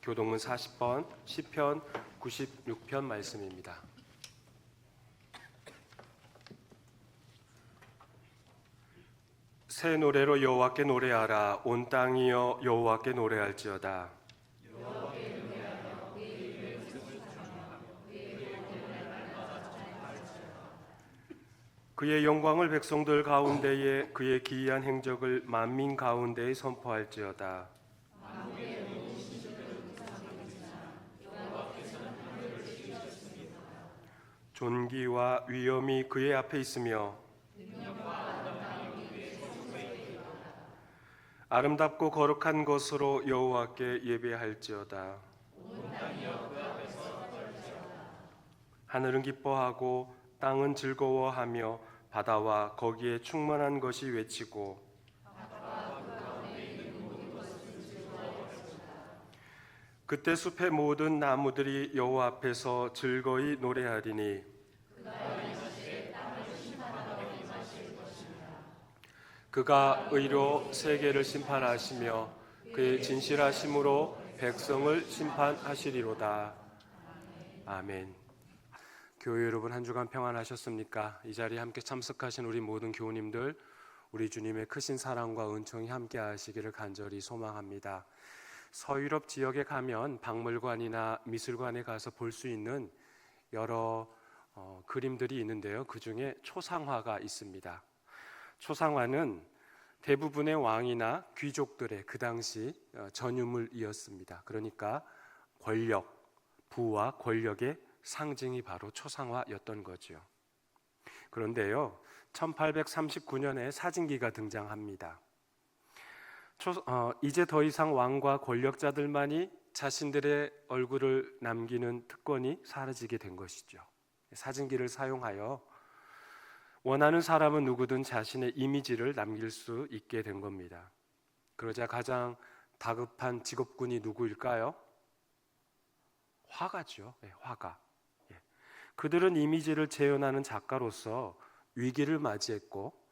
교동문 40번, 시편 96편 말씀입니다. 새 노래로 여호와께 노래하라. 온 땅이여 여호와께 노래할지어다. 그의 영광을 백성들 가운데에, 그의 기이한 행적을 만민 가운데에 선포할지어다. 존귀와 위엄이 그의 앞에 있으며 아름답고 거룩한 것으로 여호와께 예배할지어다. 하늘은 기뻐하고 땅은 즐거워하며 바다와 거기에 충만한 것이 외치고 그때 숲의 모든 나무들이 여호와 앞에서 즐거이 노래하리니 그가 의로 세계를 심판하시며 그의 진실하심으로 백성을 심판하시리로다. 아멘. 교회 여러분, 한 주간 평안하셨습니까? 이 자리에 함께 참석하신 우리 모든 교우님들, 우리 주님의 크신 사랑과 은총이 함께 하시기를 간절히 소망합니다. 서유럽 지역에 가면 박물관이나 미술관에 가서 볼 수 있는 여러 그림들이 있는데요, 그 중에 초상화가 있습니다. 초상화는 대부분의 왕이나 귀족들의 그 당시 전유물이었습니다. 그러니까 권력, 부와 권력의 상징이 바로 초상화였던 거죠. 그런데요, 1839년에 사진기가 등장합니다. 이제 더 이상 왕과 권력자들만이 자신들의 얼굴을 남기는 특권이 사라지게 된 것이죠. 사진기를 사용하여 원하는 사람은 누구든 자신의 이미지를 남길 수 있게 된 겁니다. 그러자 가장 다급한 직업군이 누구일까요? 화가죠. 화가. 그들은 이미지를 재현하는 작가로서 위기를 맞이했고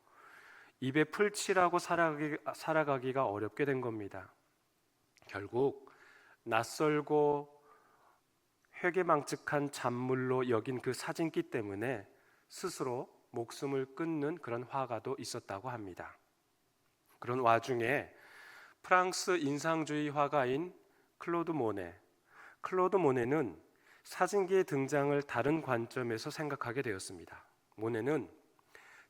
입에 풀 칠하고 살아가기가 어렵게 된 겁니다. 결국 낯설고 회개망측한 잔물로 여긴 그 사진기 때문에 스스로 목숨을 끊는 그런 화가도 있었다고 합니다. 그런 와중에 프랑스 인상주의 화가인 클로드 모네는 사진기의 등장을 다른 관점에서 생각하게 되었습니다. 모네는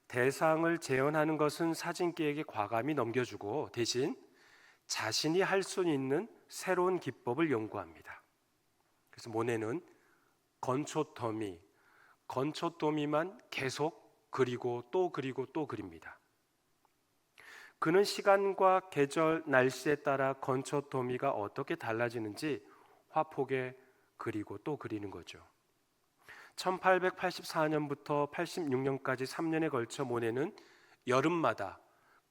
대상을 재현하는 것은 사진기에게 과감히 넘겨주고 대신 자신이 할 수 있는 새로운 기법을 연구합니다. 그래서 모네는 건초더미만 계속 그리고 또 그립니다. 그는 시간과 계절, 날씨에 따라 건초더미가 어떻게 달라지는지 화폭에 그리고 또 그리는 거죠. 1884년부터 86년까지 3년에 걸쳐 모네는 여름마다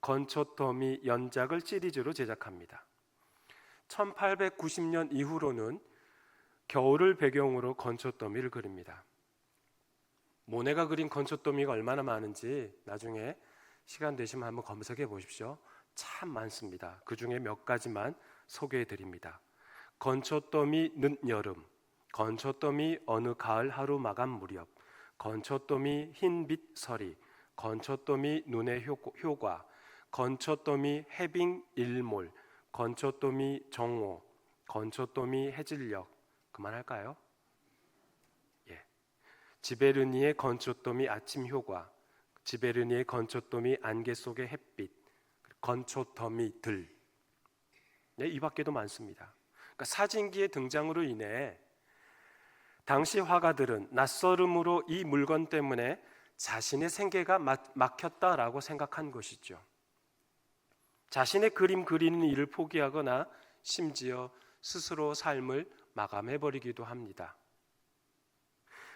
건초더미 연작을 시리즈로 제작합니다. 1890년 이후로는 겨울을 배경으로 건초더미를 그립니다. 모네가 그린 건초더미가 얼마나 많은지 나중에 시간 되시면 한번 검색해 보십시오. 참 많습니다. 그 중에 몇 가지만 소개해 드립니다. 건초더미 늦여름, 건초더미 어느 가을 하루 마감 무렵, 건초더미 흰빛 서리, 건초더미 눈의 효과, 건초더미 해빙 일몰, 건초더미 정오, 건초더미 해질녘. 그만할까요? 지베르니의 건초더미 아침 효과, 지베르니의 건초더미 안개 속의 햇빛, 건초더미 들. 이 밖에도 많습니다. 그러니까 사진기의 등장으로 인해 당시 화가들은 낯설음으로 이 물건 때문에 자신의 생계가 막혔다라고 생각한 것이죠. 자신의 그림 그리는 일을 포기하거나 심지어 스스로 삶을 마감해버리기도 합니다.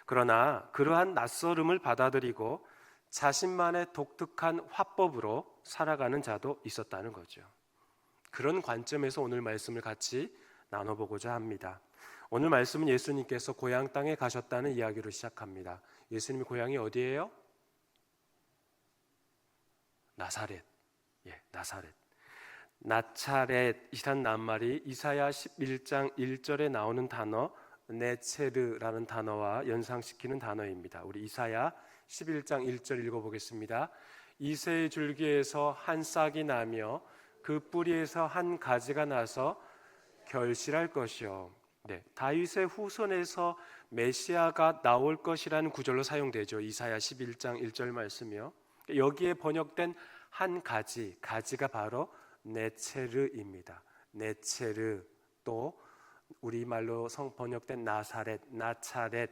그러나 그러한 낯설음을 받아들이고 자신만의 독특한 화법으로 살아가는 자도 있었다는 거죠. 그런 관점에서 오늘 말씀을 같이 나눠보고자 합니다. 오늘 말씀은 예수님께서 고향 땅에 가셨다는 이야기로 시작합니다. 예수님의 고향이 어디예요? 나사렛. 나사렛. 나차렛이란 낱말이 이사야 11장 1절에 나오는 단어 네체르라는 단어와 연상시키는 단어입니다. 우리 이사야 11장 1절 읽어보겠습니다. 이새의 줄기에서 한 싹이 나며 그 뿌리에서 한 가지가 나서 결실할 것이요. 네, 다윗의 후손에서 메시아가 나올 것이라는 구절로 사용되죠. 이사야 11장 1절 말씀이요. 여기에 번역된 한 가지, 가지가 바로 네체르입니다. 네체르, 또 우리말로 번역된 나사렛, 나차렛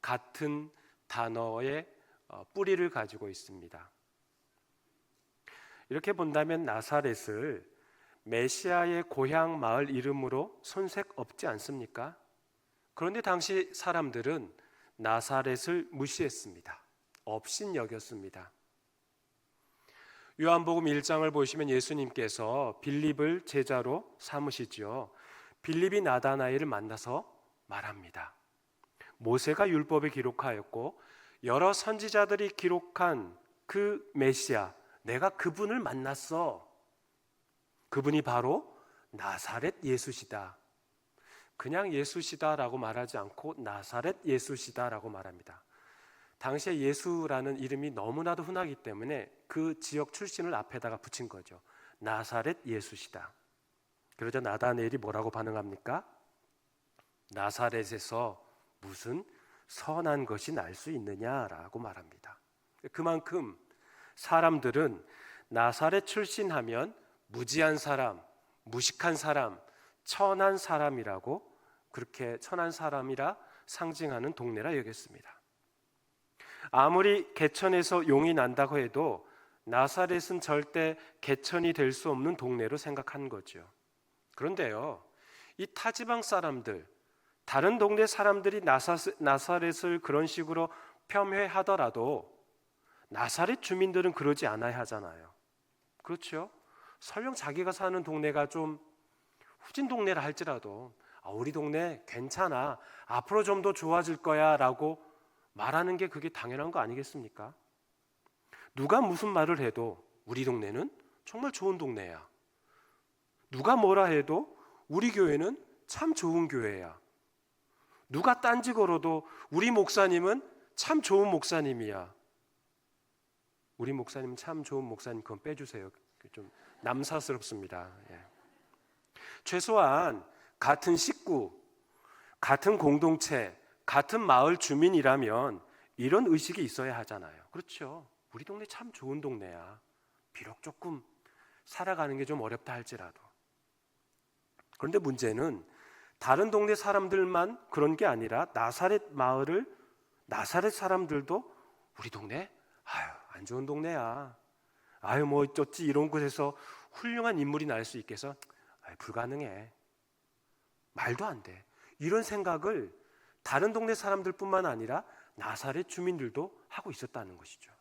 같은 단어의 뿌리를 가지고 있습니다. 이렇게 본다면 나사렛을 메시아의 고향 마을 이름으로 손색 없지 않습니까? 그런데 당시 사람들은 나사렛을 무시했습니다. 업신여겼습니다. 요한복음 1장을 보시면 예수님께서 빌립을 제자로 삼으시죠. 빌립이 나다나엘을 만나서 말합니다. 모세가 율법에 기록하였고 여러 선지자들이 기록한 그 메시아, 내가 그분을 만났어. 그분이 바로 나사렛 예수시다. 그냥 예수시다라고 말하지 않고 나사렛 예수시다라고 말합니다. 당시에 예수라는 이름이 너무나도 흔하기 때문에 그 지역 출신을 앞에다가 붙인 거죠. 나사렛 예수시다. 그러자 나다나엘이 뭐라고 반응합니까? 나사렛에서 무슨 선한 것이 날 수 있느냐라고 말합니다. 그만큼 사람들은 나사렛 출신하면 무지한 사람, 무식한 사람, 천한 사람이라고, 그렇게 천한 사람이라 상징하는 동네라 여겼습니다. 아무리 개천에서 용이 난다고 해도 나사렛은 절대 개천이 될 수 없는 동네로 생각한 거죠. 그런데요, 이 타지방 사람들, 다른 동네 사람들이 나사렛을 그런 식으로 폄훼하더라도 나사렛 주민들은 그러지 않아야 하잖아요. 그렇죠? 설령 자기가 사는 동네가 좀 후진 동네라 할지라도 우리 동네 괜찮아, 앞으로 좀 더 좋아질 거야 라고 말하는 게 그게 당연한 거 아니겠습니까? 누가 무슨 말을 해도 우리 동네는 정말 좋은 동네야. 누가 뭐라 해도 우리 교회는 참 좋은 교회야. 누가 딴지 걸어도 우리 목사님은 참 좋은 목사님이야. 우리 목사님 참 좋은 목사님, 그건 빼주세요. 좀 남사스럽습니다. 예. 최소한 같은 식구, 같은 공동체, 같은 마을 주민이라면 이런 의식이 있어야 하잖아요. 그렇죠? 우리 동네 참 좋은 동네야. 비록 조금 살아가는 게 좀 어렵다 할지라도. 그런데 문제는 다른 동네 사람들만 그런 게 아니라 나사렛 마을을, 나사렛 사람들도 우리 동네 안 좋은 동네야. 뭐 어쩌지 이런 곳에서 훌륭한 인물이 날 수 있겠어? 불가능해. 말도 안 돼. 이런 생각을 다른 동네 사람들뿐만 아니라 나사렛 주민들도 하고 있었다는 것이죠.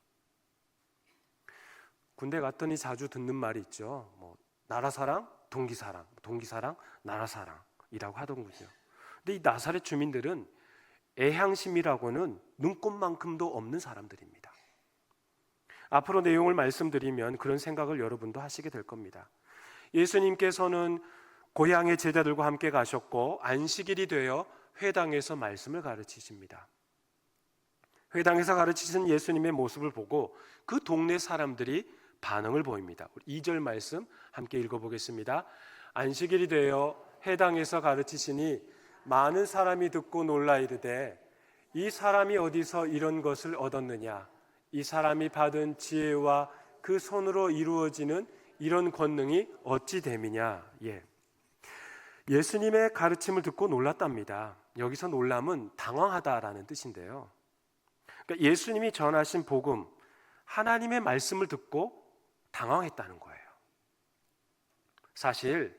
군대 갔더니 자주 듣는 말이 있죠. 나라 사랑, 동기 사랑, 동기 사랑, 나라 사랑이라고 하던군요. 근데 이 나사렛 주민들은 애향심이라고는 눈꼽만큼도 없는 사람들입니다. 앞으로 내용을 말씀드리면 그런 생각을 여러분도 하시게 될 겁니다. 예수님께서는 고향의 제자들과 함께 가셨고 안식일이 되어 회당에서 말씀을 가르치십니다. 회당에서 가르치신 예수님의 모습을 보고 그 동네 사람들이 반응을 보입니다. 2절 말씀 함께 읽어보겠습니다. 안식일이 되어 회당에서 가르치시니 많은 사람이 듣고 놀라 이르되 이 사람이 어디서 이런 것을 얻었느냐? 이 사람이 받은 지혜와 그 손으로 이루어지는 이런 권능이 어찌 됨이냐? 예수님의 가르침을 듣고 놀랐답니다. 여기서 놀람은 당황하다라는 뜻인데요. 그러니까 예수님이 전하신 복음, 하나님의 말씀을 듣고 당황했다는 거예요. 사실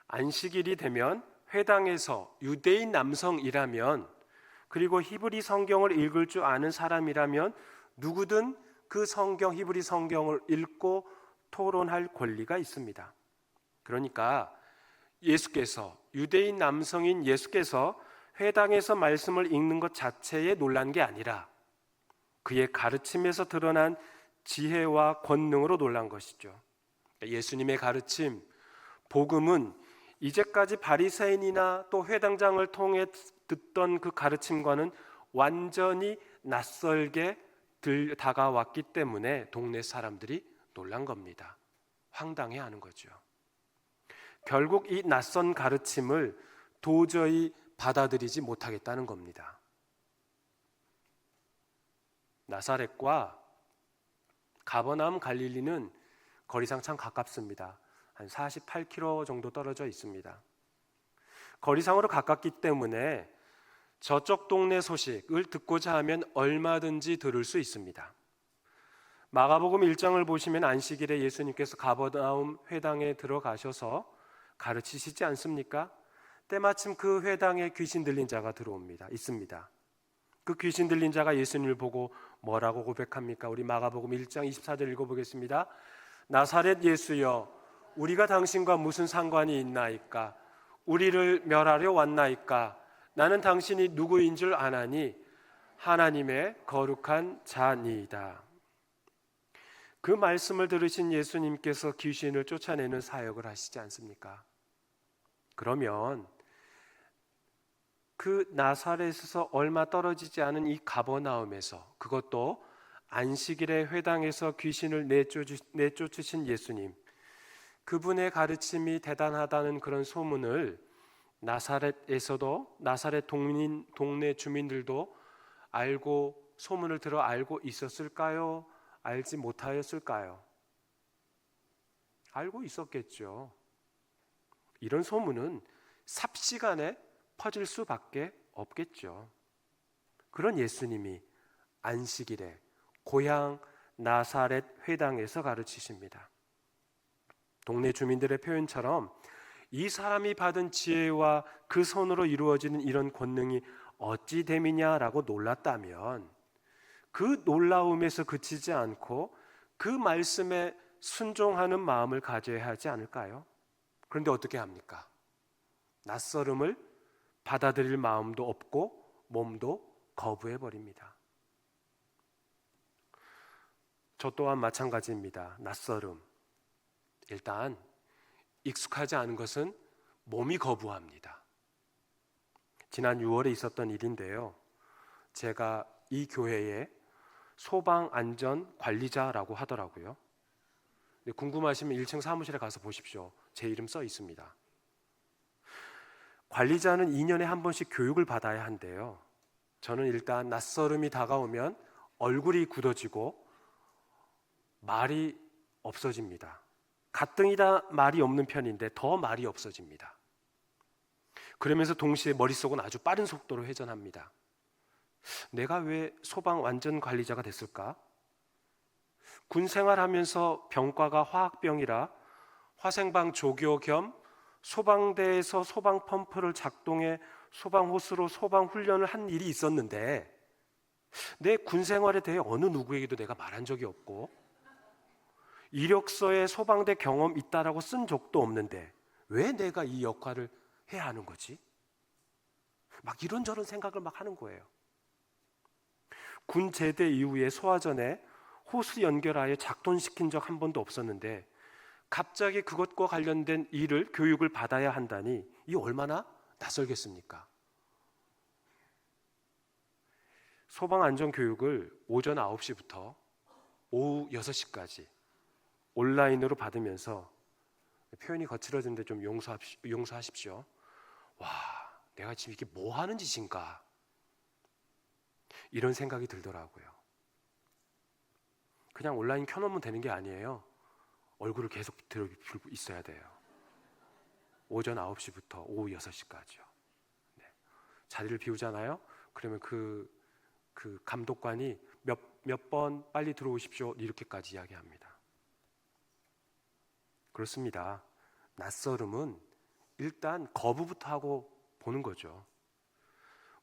안식일이 되면 회당에서 유대인 남성이라면, 그리고 히브리 성경을 읽을 줄 아는 사람이라면 누구든 그 성경, 히브리 성경을 읽고 토론할 권리가 있습니다. 그러니까 예수께서, 유대인 남성인 예수께서 회당에서 말씀을 읽는 것 자체에 놀란 게 아니라 그의 가르침에서 드러난 지혜와 권능으로 놀란 것이죠. 예수님의 가르침, 복음은 이제까지 바리새인이나 또 회당장을 통해 듣던 그 가르침과는 완전히 낯설게 다가왔기 때문에 동네 사람들이 놀란 겁니다. 황당해하는 거죠. 결국 이 낯선 가르침을 도저히 받아들이지 못하겠다는 겁니다. 나사렛과 가버나움 갈릴리는 거리상 참 가깝습니다. 한 48km 정도 떨어져 있습니다. 거리상으로 가깝기 때문에 저쪽 동네 소식을 듣고자 하면 얼마든지 들을 수 있습니다. 마가복음 1장을 보시면 안식일에 예수님께서 가버나움 회당에 들어가셔서 가르치시지 않습니까? 때마침 그 회당에 귀신 들린 자가 있습니다. 그 귀신 들린 자가 예수님을 보고 뭐라고 고백합니까? 우리 마가복음 1장 24절 읽어보겠습니다. 나사렛 예수여, 우리가 당신과 무슨 상관이 있나이까? 우리를 멸하려 왔나이까? 나는 당신이 누구인 줄 아나니 하나님의 거룩한 자니이다. 그 말씀을 들으신 예수님께서 귀신을 쫓아내는 사역을 하시지 않습니까? 그러면 그 나사렛에서 얼마 떨어지지 않은 이 가버나움에서, 그것도 안식일의 회당에서 귀신을 내쫓으신 예수님, 그분의 가르침이 대단하다는 그런 소문을 나사렛에서도, 나사렛 동네 주민들도 소문을 들어 알고 있었을까요? 알지 못하였을까요? 알고 있었겠죠. 이런 소문은 삽시간에 퍼질 수밖에 없겠죠. 그런 예수님이 안식일에 고향 나사렛 회당에서 가르치십니다. 동네 주민들의 표현처럼 이 사람이 받은 지혜와 그 손으로 이루어지는 이런 권능이 어찌 됨이냐라고 놀랐다면 그 놀라움에서 그치지 않고 그 말씀에 순종하는 마음을 가져야 하지 않을까요? 그런데 어떻게 합니까? 낯설음을 받아들일 마음도 없고 몸도 거부해버립니다. 저 또한 마찬가지입니다. 낯설음. 일단 익숙하지 않은 것은 몸이 거부합니다. 지난 6월에 있었던 일인데요. 제가 이 교회에 소방안전관리자라고 하더라고요. 궁금하시면 1층 사무실에 가서 보십시오. 제 이름 써 있습니다. 관리자는 2년에 한 번씩 교육을 받아야 한대요. 저는 일단 낯설음이 다가오면 얼굴이 굳어지고 말이 없어집니다. 가뜩이나 말이 없는 편인데 더 말이 없어집니다. 그러면서 동시에 머릿속은 아주 빠른 속도로 회전합니다. 내가 왜 소방안전관리자가 됐을까? 군 생활하면서 병과가 화학병이라 화생방 조교 겸 소방대에서 소방펌프를 작동해 소방호스로 소방훈련을 한 일이 있었는데 내 군 생활에 대해 어느 누구에게도 내가 말한 적이 없고 이력서에 소방대 경험 있다라고 쓴 적도 없는데 왜 내가 이 역할을 해야 하는 거지? 막 이런저런 생각을 막 하는 거예요. 군 제대 이후에 소화전에 호스 연결하여 작동시킨 적 한 번도 없었는데 갑자기 그것과 관련된 일을 교육을 받아야 한다니 이 얼마나 낯설겠습니까? 소방안전교육을 오전 9시부터 오후 6시까지 온라인으로 받으면서 표현이 거칠어진데 좀 용서하십시오. 와, 내가 지금 이게 뭐 하는 짓인가? 이런 생각이 들더라고요. 그냥 온라인 켜놓으면 되는 게 아니에요. 얼굴을 계속 들고 있어야 돼요. 오전 9시부터 오후 6시까지요. 네. 자리를 비우잖아요. 그러면 그 감독관이 몇 번 빨리 들어오십시오. 이렇게까지 이야기합니다. 그렇습니다. 낯설음은 일단 거부부터 하고 보는 거죠.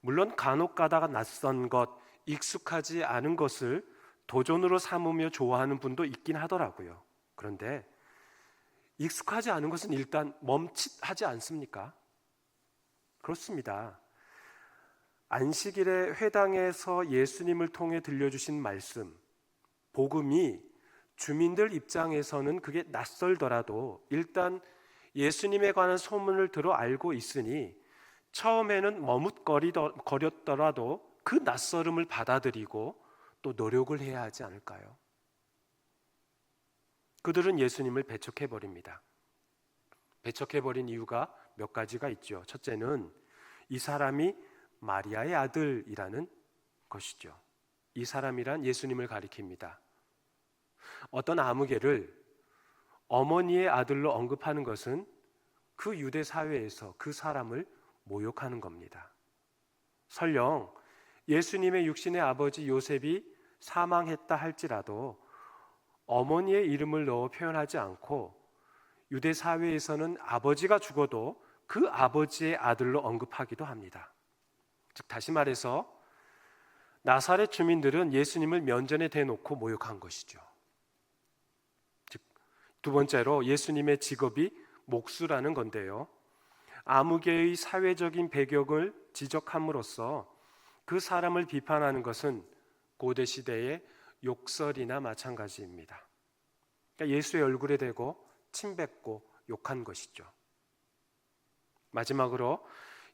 물론 간혹 가다가 낯선 것, 익숙하지 않은 것을 도전으로 삼으며 좋아하는 분도 있긴 하더라고요. 그런데 익숙하지 않은 것은 일단 멈칫하지 않습니까? 그렇습니다. 안식일에 회당에서 예수님을 통해 들려주신 말씀, 복음이 주민들 입장에서는 그게 낯설더라도 일단 예수님에 관한 소문을 들어 알고 있으니 처음에는 머뭇거렸더라도 그 낯설음을 받아들이고 또 노력을 해야 하지 않을까요? 그들은 예수님을 배척해버립니다. 배척해버린 이유가 몇 가지가 있죠. 첫째는 이 사람이 마리아의 아들이라는 것이죠. 이 사람이란 예수님을 가리킵니다. 어떤 아무개를 어머니의 아들로 언급하는 것은 그 유대 사회에서 그 사람을 모욕하는 겁니다. 설령 예수님의 육신의 아버지 요셉이 사망했다 할지라도 어머니의 이름을 넣어 표현하지 않고 유대 사회에서는 아버지가 죽어도 그 아버지의 아들로 언급하기도 합니다. 즉 다시 말해서 나사렛 주민들은 예수님을 면전에 대놓고 모욕한 것이죠. 즉 두 번째로 예수님의 직업이 목수라는 건데요. 아무개의 사회적인 배경을 지적함으로써 그 사람을 비판하는 것은 고대 시대의 욕설이나 마찬가지입니다. 그러니까 예수의 얼굴에 대고 침뱉고 욕한 것이죠. 마지막으로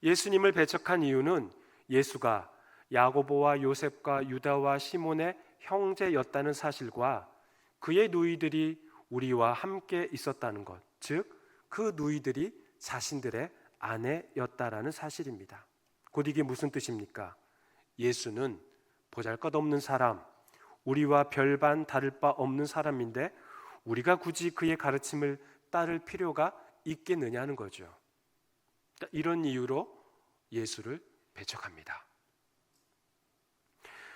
예수님을 배척한 이유는 예수가 야고보와 요셉과 유다와 시몬의 형제였다는 사실과 그의 누이들이 우리와 함께 있었다는 것, 즉 그 누이들이 자신들의 아내였다라는 사실입니다. 곧 이게 무슨 뜻입니까? 예수는 보잘것없는 사람, 우리와 별반 다를 바 없는 사람인데 우리가 굳이 그의 가르침을 따를 필요가 있겠느냐는 거죠. 이런 이유로 예수를 배척합니다.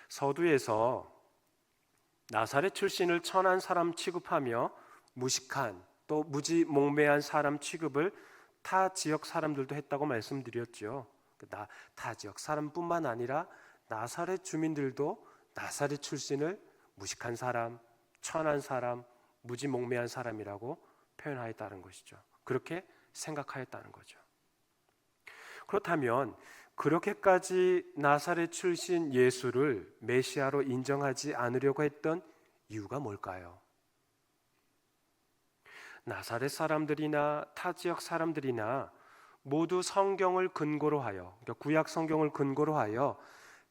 서두에서 나사렛 출신을 천한 사람 취급하며 무식한 또 무지몽매한 사람 취급을 타 지역 사람들도 했다고 말씀드렸죠. 타 지역 사람뿐만 아니라 나사렛 주민들도 나사렛 출신을 무식한 사람, 천한 사람, 무지몽매한 사람이라고 표현하였다는 것이죠. 그렇게 생각하였다는 거죠. 그렇다면 그렇게까지 나사렛 출신 예수를 메시아로 인정하지 않으려고 했던 이유가 뭘까요? 나사렛 사람들이나 타 지역 사람들이나 모두 성경을 근거로 하여, 그러니까 구약 성경을 근거로 하여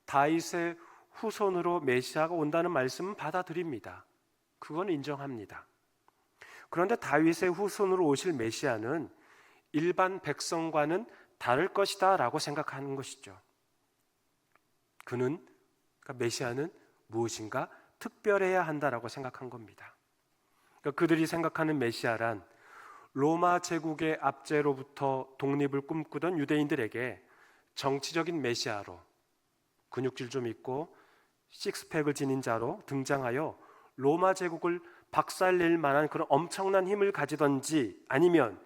다윗의 후손으로 메시아가 온다는 말씀은 받아들입니다. 그건 인정합니다. 그런데 다윗의 후손으로 오실 메시아는 일반 백성과는 다를 것이다 라고 생각하는 것이죠. 그러니까 메시아는 무엇인가 특별해야 한다라고 생각한 겁니다. 그러니까 그들이 생각하는 메시아란 로마 제국의 압제로부터 독립을 꿈꾸던 유대인들에게 정치적인 메시아로 근육질 좀 있고 식스팩을 지닌 자로 등장하여 로마 제국을 박살낼 만한 그런 엄청난 힘을 가지던지, 아니면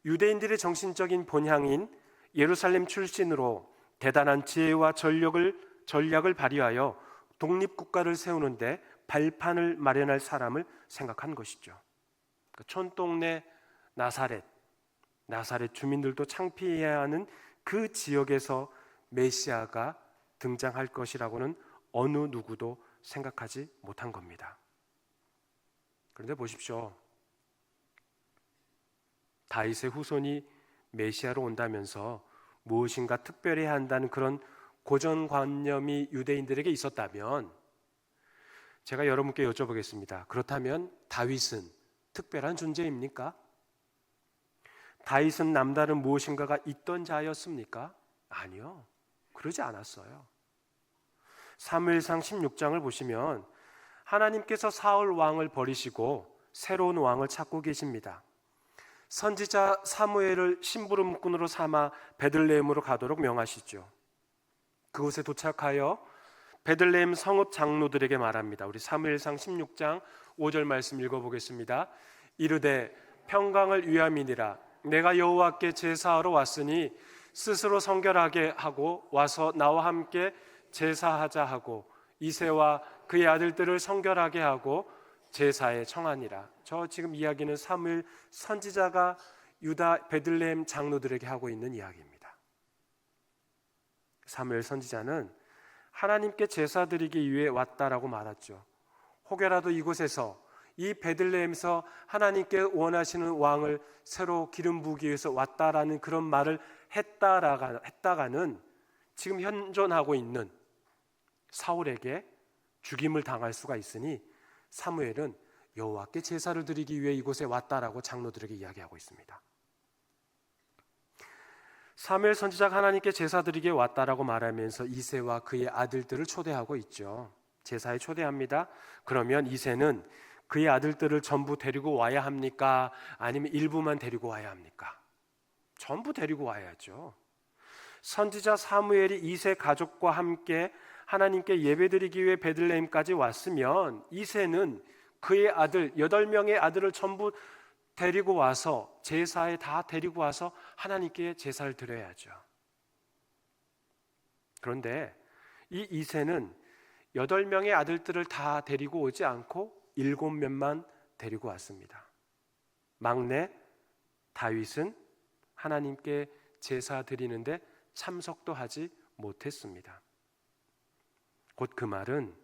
유대인들의 정신적인 본향인 예루살렘 출신으로 대단한 지혜와 전략을 발휘하여 독립국가를 세우는데 발판을 마련할 사람을 생각한 것이죠. 촌동네 나사렛 주민들도 창피해야 하는 그 지역에서 메시아가 등장할 것이라고는 어느 누구도 생각하지 못한 겁니다. 그런데 보십시오. 다윗의 후손이 메시아로 온다면서 무엇인가 특별해야 한다는 그런 고정관념이 유대인들에게 있었다면, 제가 여러분께 여쭤보겠습니다. 그렇다면 다윗은 특별한 존재입니까? 다윗은 남다른 무엇인가가 있던 자였습니까? 아니요, 그러지 않았어요. 사무엘상 16장을 보시면 하나님께서 사울 왕을 버리시고 새로운 왕을 찾고 계십니다. 선지자 사무엘을 심부름꾼으로 삼아 베들레헴으로 가도록 명하시죠. 그곳에 도착하여 베들레헴 성읍 장로들에게 말합니다. 우리 사무엘상 16장 5절 말씀 읽어보겠습니다. 이르되 평강을 위함이니라. 내가 여호와께 제사하러 왔으니 스스로 성결하게 하고 와서 나와 함께 제사하자 하고 이새와 그의 아들들을 성결하게 하고 제사에 청하니라. 저 지금 이야기는 사무엘 선지자가 유다 베들레헴 장로들에게 하고 있는 이야기입니다. 사무엘 선지자는 하나님께 제사 드리기 위해 왔다라고 말했죠. 혹여라도 이곳에서 이 베들레헴에서 하나님께 원하시는 왕을 새로 기름 부기 위해서 왔다라는 그런 말을 했다가는 지금 현존하고 있는 사울에게 죽임을 당할 수가 있으니 사무엘은 여호와께 제사를 드리기 위해 이곳에 왔다라고 장로들에게 이야기하고 있습니다. 사무엘 선지자가 하나님께 제사 드리기에 왔다라고 말하면서 이새와 그의 아들들을 초대하고 있죠. 제사에 초대합니다. 그러면 이새는 그의 아들들을 전부 데리고 와야 합니까? 아니면 일부만 데리고 와야 합니까? 전부 데리고 와야죠. 선지자 사무엘이 이새 가족과 함께 하나님께 예배드리기 위해 베들레헴까지 왔으면 이새는 그의 아들 8명의 아들을 전부 데리고 와서 제사에 다 데리고 와서 하나님께 제사를 드려야죠. 그런데 이 이새는 8명의 아들들을 다 데리고 오지 않고 7몇만 데리고 왔습니다. 막내 다윗은 하나님께 제사 드리는데 참석도 하지 못했습니다. 곧 그 말은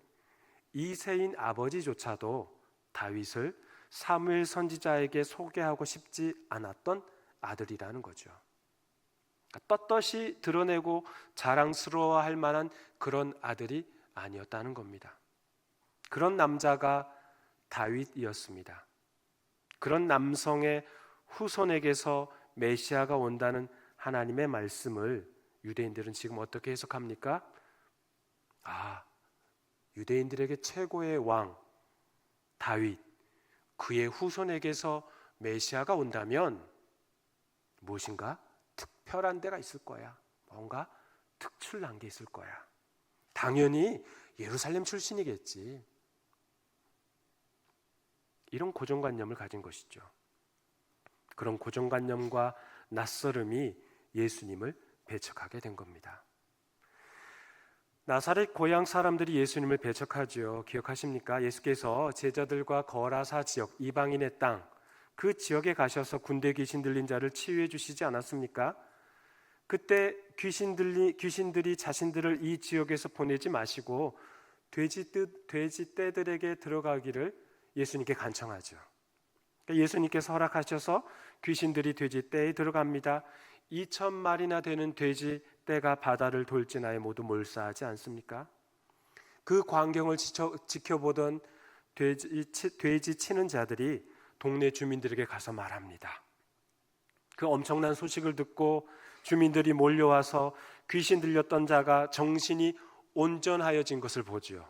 이새인 아버지조차도 다윗을 사무엘 선지자에게 소개하고 싶지 않았던 아들이라는 거죠. 떳떳이 드러내고 자랑스러워할 만한 그런 아들이 아니었다는 겁니다. 그런 남자가 다윗이었습니다. 그런 남성의 후손에게서 메시아가 온다는 하나님의 말씀을 유대인들은 지금 어떻게 해석합니까? 유대인들에게 최고의 왕 다윗, 그의 후손에게서 메시아가 온다면 무엇인가 특별한 데가 있을 거야. 뭔가 특출난 게 있을 거야. 당연히 예루살렘 출신이겠지. 이런 고정관념을 가진 것이죠. 그런 고정관념과 낯설음이 예수님을 배척하게 된 겁니다. 나사렛 고향 사람들이 예수님을 배척하죠. 기억하십니까? 예수께서 제자들과 거라사 지역, 이방인의 땅, 그 지역에 가셔서 군대 귀신 들린 자를 치유해 주시지 않았습니까? 그때 귀신들이 자신들을 이 지역에서 보내지 마시고 돼지 떼들에게 들어가기를 예수님께 간청하죠. 예수님께서 허락하셔서 귀신들이 돼지 떼에 들어갑니다. 2,000마리나 되는 돼지 떼가 바다를 돌진하여 모두 몰사하지 않습니까? 그 광경을 지켜보던 돼지 치는 자들이 동네 주민들에게 가서 말합니다. 그 엄청난 소식을 듣고 주민들이 몰려와서 귀신 들렸던 자가 정신이 온전하여진 것을 보지요.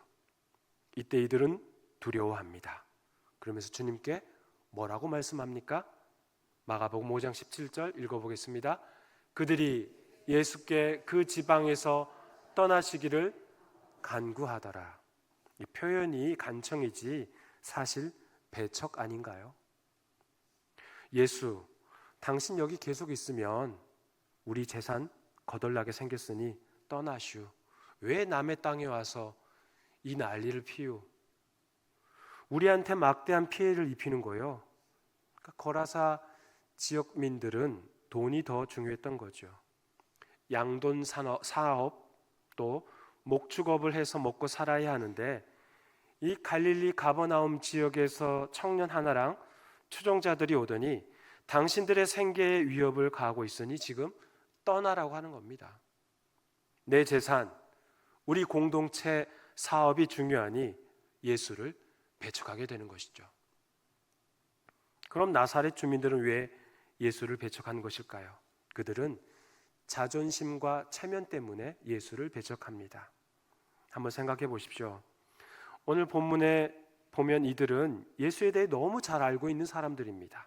이때 이들은 두려워합니다. 그러면서 주님께 뭐라고 말씀합니까? 마가복음 5장 17절 읽어보겠습니다. 그들이 예수께 그 지방에서 떠나시기를 간구하더라. 이 표현이 간청이지 사실 배척 아닌가요? 예수, 당신 여기 계속 있으면 우리 재산 거덜나게 생겼으니 떠나슈. 왜 남의 땅에 와서 이 난리를 피우? 우리한테 막대한 피해를 입히는 거예요. 그러니까 거라사 지역민들은 돈이 더 중요했던 거죠. 양돈 사업 또 목축업을 해서 먹고 살아야 하는데 이 갈릴리 가버나움 지역에서 청년 하나랑 추종자들이 오더니 당신들의 생계에 위협을 가하고 있으니 지금 떠나라고 하는 겁니다. 내 재산, 우리 공동체 사업이 중요하니 예수를 배척하게 되는 것이죠. 그럼 나사렛 주민들은 왜 예수를 배척하는 것일까요? 그들은 자존심과 체면 때문에 예수를 배척합니다. 한번 생각해 보십시오. 오늘 본문에 보면 이들은 예수에 대해 너무 잘 알고 있는 사람들입니다.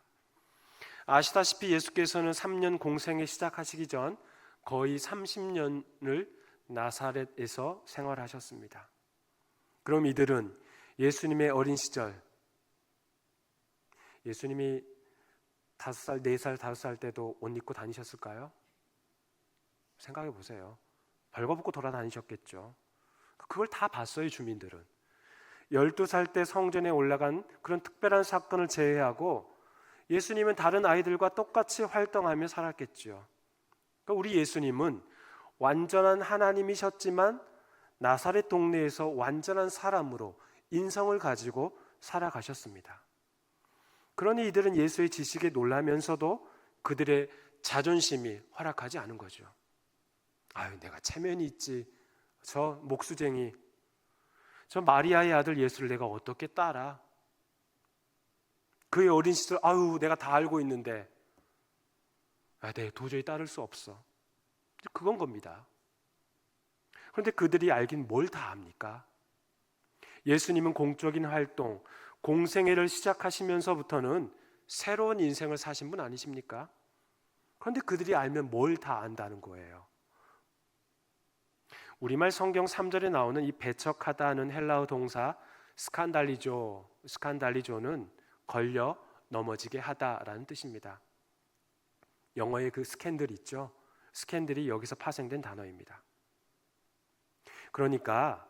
아시다시피 예수께서는 3년 공생에 시작하시기 전 거의 30년을 나사렛에서 생활하셨습니다. 그럼 이들은 예수님의 어린 시절, 예수님이 5살, 4살, 5살 때도 옷 입고 다니셨을까요? 생각해 보세요. 벌거벗고 돌아다니셨겠죠. 그걸 다 봤어요, 주민들은. 12살 때 성전에 올라간 그런 특별한 사건을 제외하고 예수님은 다른 아이들과 똑같이 활동하며 살았겠죠. 그러니까 우리 예수님은 완전한 하나님이셨지만 나사렛 동네에서 완전한 사람으로 인성을 가지고 살아가셨습니다. 그러니 이들은 예수의 지식에 놀라면서도 그들의 자존심이 허락하지 않은 거죠. 아유, 내가 체면이 있지. 저 목수쟁이, 저 마리아의 아들 예수를 내가 어떻게 따라? 그의 어린 시절, 아유, 내가 다 알고 있는데, 내가 도저히 따를 수 없어. 그건 겁니다. 그런데 그들이 알긴 뭘 다 압니까? 예수님은 공적인 활동, 공생애를 시작하시면서부터는 새로운 인생을 사신 분 아니십니까? 그런데 그들이 알면 뭘 다 안다는 거예요. 우리말 성경 3절에 나오는 이 배척하다는 헬라어 동사 스칸달리조는 걸려 넘어지게 하다라는 뜻입니다. 영어의 그 스캔들 있죠? 스캔들이 여기서 파생된 단어입니다. 그러니까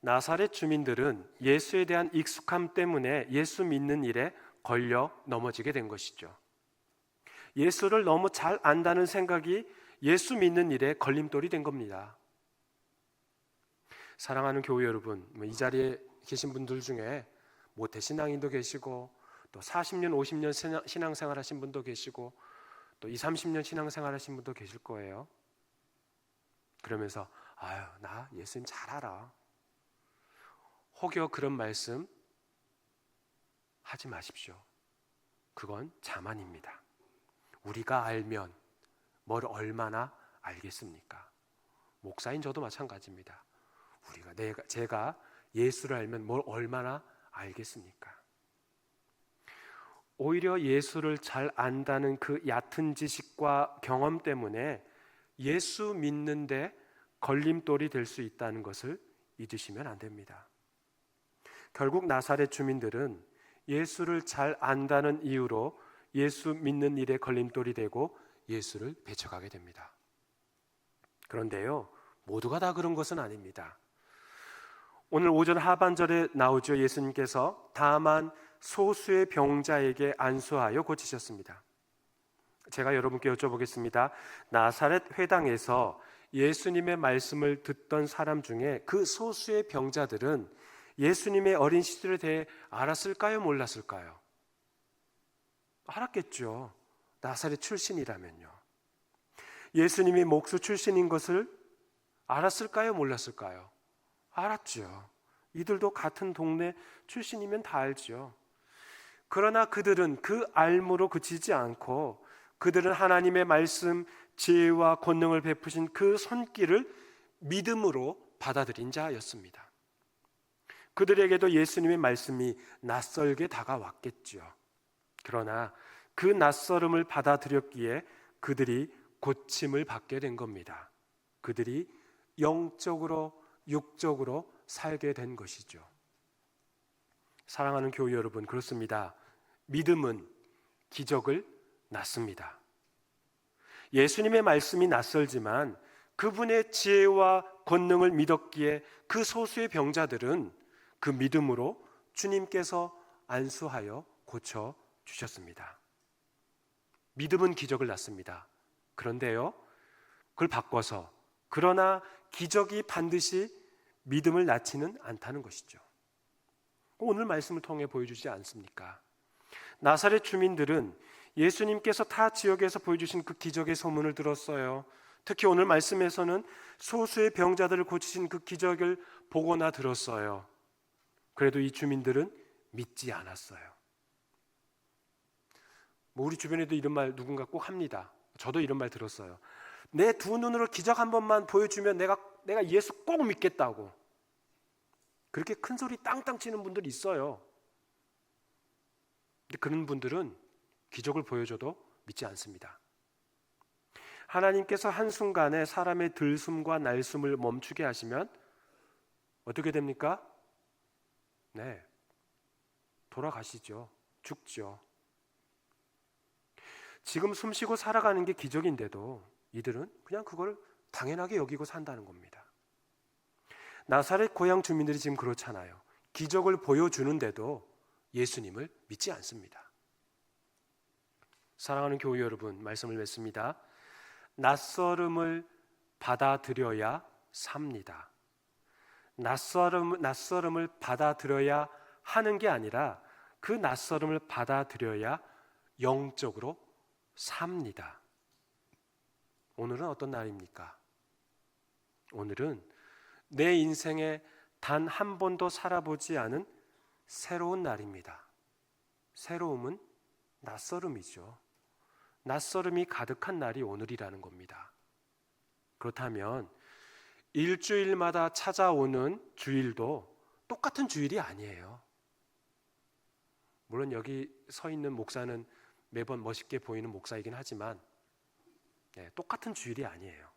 나사렛 주민들은 예수에 대한 익숙함 때문에 예수 믿는 일에 걸려 넘어지게 된 것이죠. 예수를 너무 잘 안다는 생각이 예수 믿는 일에 걸림돌이 된 겁니다. 사랑하는 교회 여러분, 이 자리에 계신 분들 중에 모태신앙인도 계시고 또 40년, 50년 신앙생활 하신 분도 계시고 또 20, 30년 신앙생활 하신 분도 계실 거예요. 그러면서 아유, 나 예수님 잘 알아. 혹여 그런 말씀 하지 마십시오. 그건 자만입니다. 우리가 알면 뭘 얼마나 알겠습니까? 목사인 저도 마찬가지입니다. 제가 예수를 알면 뭘 얼마나 알겠습니까? 오히려 예수를 잘 안다는 그 얕은 지식과 경험 때문에 예수 믿는데 걸림돌이 될 수 있다는 것을 잊으시면 안 됩니다. 결국 나사렛 주민들은 예수를 잘 안다는 이유로 예수 믿는 일에 걸림돌이 되고 예수를 배척하게 됩니다. 그런데요, 모두가 다 그런 것은 아닙니다. 오늘 오전 하반절에 나오죠. 예수님께서 다만 소수의 병자에게 안수하여 고치셨습니다. 제가 여러분께 여쭤보겠습니다. 나사렛 회당에서 예수님의 말씀을 듣던 사람 중에 그 소수의 병자들은 예수님의 어린 시절에 대해 알았을까요? 몰랐을까요? 알았겠죠. 나사렛 출신이라면요. 예수님이 목수 출신인 것을 알았을까요? 몰랐을까요? 알았죠. 이들도 같은 동네 출신이면 다 알죠. 그러나 그들은 그 알므로 그치지 않고 그들은 하나님의 말씀, 지혜와 권능을 베푸신 그 손길을 믿음으로 받아들인 자였습니다. 그들에게도 예수님의 말씀이 낯설게 다가왔겠죠. 그러나 그 낯설음을 받아들였기에 그들이 고침을 받게 된 겁니다. 그들이 영적으로, 육적으로 살게 된 것이죠. 사랑하는 교회 여러분, 그렇습니다. 믿음은 기적을 낳습니다. 예수님의 말씀이 낯설지만 그분의 지혜와 권능을 믿었기에 그 소수의 병자들은 그 믿음으로 주님께서 안수하여 고쳐 주셨습니다. 믿음은 기적을 낳습니다. 그런데요, 그걸 바꿔서 그러나 기적이 반드시 믿음을 낳지는 않다는 것이죠. 오늘 말씀을 통해 보여주지 않습니까? 나사렛 주민들은 예수님께서 타 지역에서 보여주신 그 기적의 소문을 들었어요. 특히 오늘 말씀에서는 소수의 병자들을 고치신 그 기적을 보거나 들었어요. 그래도 이 주민들은 믿지 않았어요. 우리 주변에도 이런 말 누군가 꼭 합니다. 저도 이런 말 들었어요. 내 두 눈으로 기적 한 번만 보여주면 내가 예수 꼭 믿겠다고. 그렇게 큰 소리 땅땅 치는 분들이 있어요. 근데 그런 분들은 기적을 보여줘도 믿지 않습니다. 하나님께서 한순간에 사람의 들숨과 날숨을 멈추게 하시면 어떻게 됩니까? 네, 돌아가시죠. 죽죠. 지금 숨쉬고 살아가는 게 기적인데도 이들은 그냥 그걸 당연하게 여기고 산다는 겁니다. 나사렛 고향 주민들이 지금 그렇잖아요. 기적을 보여주는데도 예수님을 믿지 않습니다. 사랑하는 교회 여러분, 말씀을 맺습니다. 낯설음을 받아들여야 삽니다. 낯설음을 받아들여야 하는 게 아니라 그 낯설음을 받아들여야 영적으로 삽니다. 오늘은 어떤 날입니까? 오늘은 내 인생에 단 한 번도 살아보지 않은 새로운 날입니다. 새로움은 낯설음이죠. 낯설음이 가득한 날이 오늘이라는 겁니다. 그렇다면 일주일마다 찾아오는 주일도 똑같은 주일이 아니에요. 물론 여기 서 있는 목사는 매번 멋있게 보이는 목사이긴 하지만 똑같은 주일이 아니에요.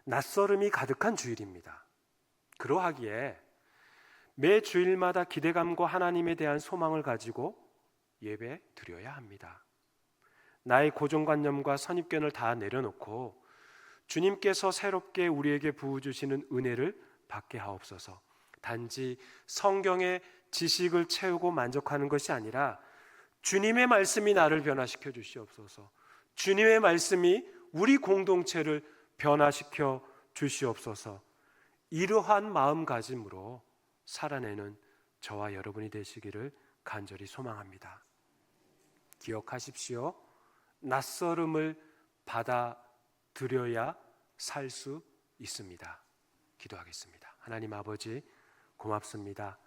낯설음이 가득한 주일입니다. 그러하기에 매 주일마다 기대감과 하나님에 대한 소망을 가지고 예배 드려야 합니다. 나의 고정관념과 선입견을 다 내려놓고 주님께서 새롭게 우리에게 부어주시는 은혜를 받게 하옵소서. 단지 성경의 지식을 채우고 만족하는 것이 아니라 주님의 말씀이 나를 변화시켜 주시옵소서. 주님의 말씀이 우리 공동체를 변화시켜 주시옵소서. 이러한 마음가짐으로 살아내는 저와 여러분이 되시기를 간절히 소망합니다. 기억하십시오. 낯설음을 받아들여야 살 수 있습니다. 기도하겠습니다. 하나님 아버지, 고맙습니다.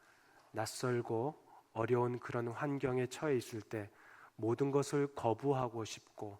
낯설고 어려운 그런 환경에 처해 있을 때 모든 것을 거부하고 싶고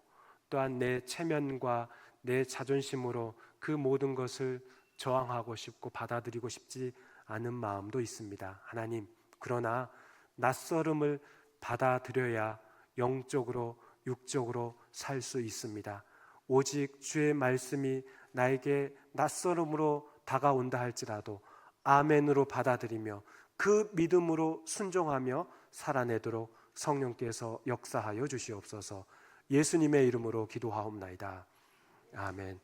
또한 내 체면과 내 자존심으로 그 모든 것을 저항하고 싶고 받아들이고 싶지 않은 마음도 있습니다. 하나님, 그러나 낯설음을 받아들여야 영적으로 육적으로 살 수 있습니다. 오직 주의 말씀이 나에게 낯설음으로 다가온다 할지라도 아멘으로 받아들이며 그 믿음으로 순종하며 살아내도록 성령께서 역사하여 주시옵소서. 예수님의 이름으로 기도하옵나이다. 아멘.